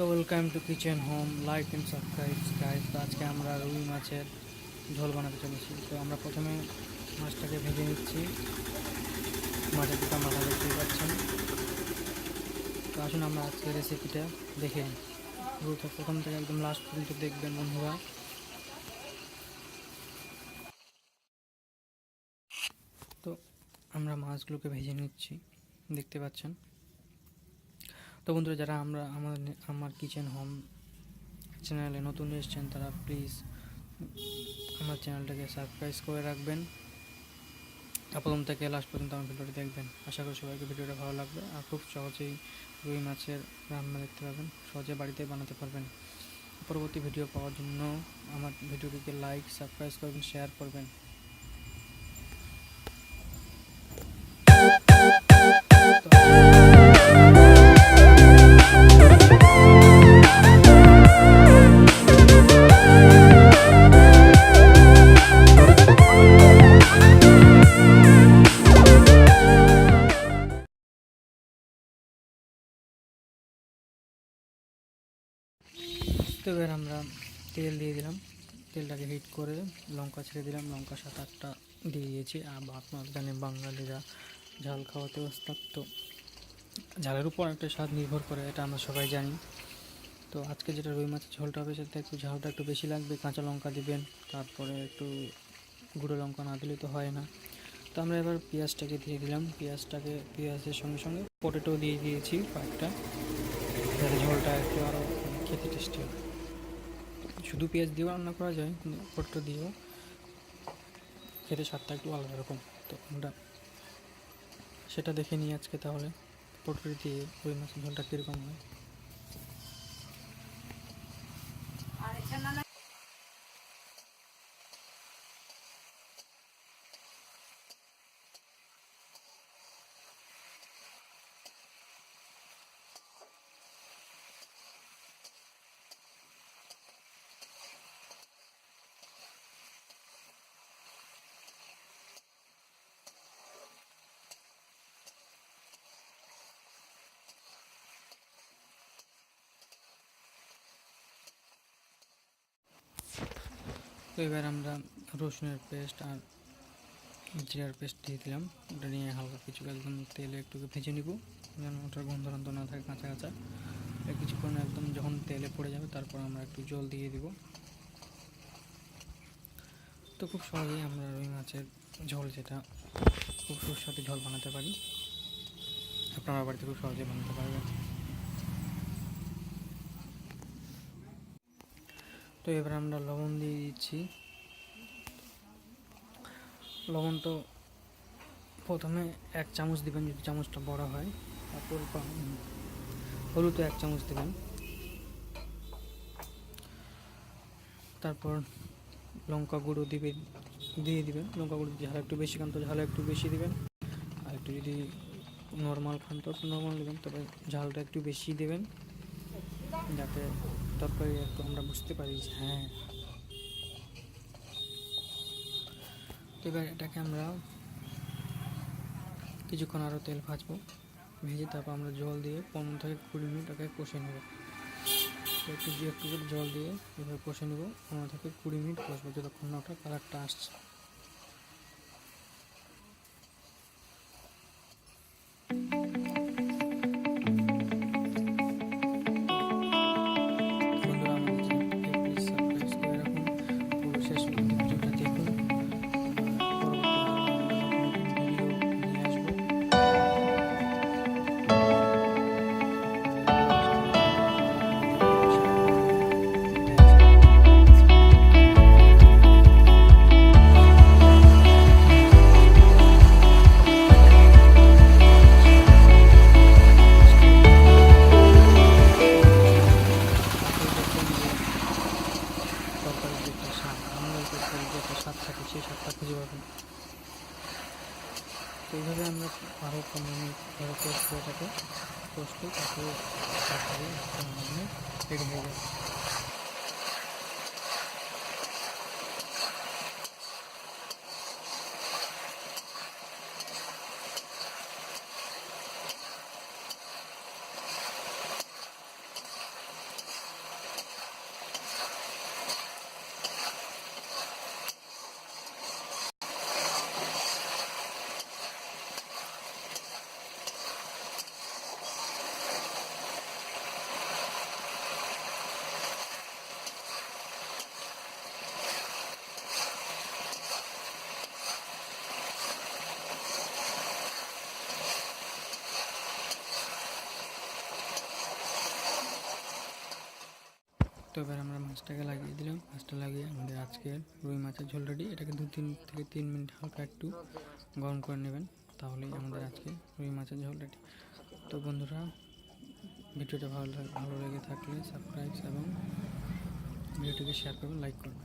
তো welcome to kitchen home, like and subscribe guys. তো আজকে আমরা রুই মাছের ঝোল বানাতে চলেছি। তো আমরা প্রথমে মাছটাকে ভেজে নিচ্ছি। মাছের দুটো মাথা দেখতেই পাচ্ছেন। তো আসুন আমরা আজকে রেসিপিটা দেখে নিই। প্রথম থেকে একদম লাস্ট পর্যন্ত দেখবেন বন্ধুরা। তো আমরা মাছগুলোকে ভেজে নিচ্ছি, দেখতে পাচ্ছেন। তো বন্ধুরা, যারা আমার কিচেন হোম চ্যানেলে নতুন এসেছেন তারা প্লিজ আমার চ্যানেলটাকে সাবস্ক্রাইব করে রাখবেন। প্রথম থেকে লাস্ট পর্যন্ত আমার ভিডিওটি দেখবেন। আশা করি সবাইকে ভিডিওটা ভালো লাগবে আর খুব সহজেই রুই মাছের রান্না দেখতে পাবেন, সহজে বাড়িতে বানাতে পারবেন। পরবর্তী ভিডিও পাওয়ার জন্য আমার ভিডিওটিকে লাইক, সাবস্ক্রাইব করবেন, শেয়ার করবেন। তো এবার আমরা তেল দিয়ে দিলাম, তেলটাকে হিট করে লঙ্কা ছেড়ে দিলাম। লঙ্কা 7-8টা দিয়ে দিয়েছি। আর আপনারা জানেন বাঙালিরা ঝাল খাওয়াতে ওস্তাদ, তো ঝালের উপর একটা স্বাদ নির্ভর করে, এটা আমরা সবাই জানি। তো আজকে যেটা রুই মাছের ঝোলটা হবে সেটা একটু ঝালটা একটু বেশি লাগবে। কাঁচা লঙ্কা দিবেন, তারপরে একটু গুঁড়ো লঙ্কা না দিলে তো হয় না। তো আমরা এবার পেঁয়াজটাকে দিয়ে দিলাম। পেঁয়াজের সঙ্গে সঙ্গে পটেটো দিয়ে দিয়েছি কয়েকটা, যাতে ঝোলটা একটু আরও খেতে টেস্টি হয়। শুধু পেঁয়াজ দিয়েও রান্না করা যায়, কিন্তু পটেটো দিয়েও খেতে স্বাদটা একটু আলাদা রকম। তো আমরা সেটা দেখে নিই আজকে। তাহলে পটেটো দিয়ে রুই মাছের ঝোলটা কীরকম হয়। তো এবার আমরা রসুনের পেস্ট আর জিরার পেস্ট দিয়ে দিলাম। ওটা নিয়ে হালকা কিছু একদম তেলে একটু ভেজে নিব, যেন ওটার গন্ধ না থাকে, কাঁচা কাঁচা। কিছুক্ষণ একদম যখন তেলে পড়ে যাবে তারপর আমরা একটু জল দিয়ে দিব। তো খুব সহজেই আমরা রুই মাছের ঝোল, যেটা খুব সুস্বাদু ঝোল বানাতে পারি, আপনারা বাড়িতে খুব সহজে বানাতে পারবেন। তো এবার আমরা লবণ দিয়ে দিচ্ছি। লবণ তো প্রথমে 1 চামচ দিবেন যদি চামচটা বড় হয়। তারপর হলুদও 1 চামচ দেবেন। তারপর লঙ্কা গুঁড়ো দিয়ে দিবেন। লঙ্কা গুঁড়ো ঝাল একটু বেশি খান তো ঝাল একটু বেশি দিবেন, আর একটু যদি নর্মাল খান তো একটু নর্মাল দেবেন, তবে ঝালটা একটু বেশি দেবেন, যাতে তরকারি একটু আমরা বুঝতে পারি যে হ্যাঁ। তো এবার এটাকে আমরা কিছুক্ষণ আরও তেল ভাজবো, ভেজে তারপর আমরা জল দিয়ে 15 থেকে 20 মিনিট এটাকে কষে নেব। তো একটু করে জল দিয়ে এভাবে কষে নেব, 15 থেকে 20 মিনিট কষবো, যতক্ষণ না ওটা কালারটা আসছে। স্বাদ থাকে সেই স্বাদটা খুঁজে পাবেন। তো এইভাবে আমরা আরও 15 মিনিট ধরে কষবো, এটাকে কষলে তারপরে রেডি হয়ে যাবে। এবার আমরা মাছটাকে লাগিয়ে দিলাম। মাছটা লাগিয়ে আমাদের আজকের রুই মাছের ঝোল রেডি। এটাকে 2 থেকে 3 মিনিট হালকা একটু গরম করে নেবেন, তাহলেই আমাদের আজকে রুই মাছের ঝোল রেডি। তো বন্ধুরা, ভিডিওটা ভালো লেগে থাকলে সাবস্ক্রাইব এবং ভিডিওটিকে শেয়ার করবেন, লাইক করবেন।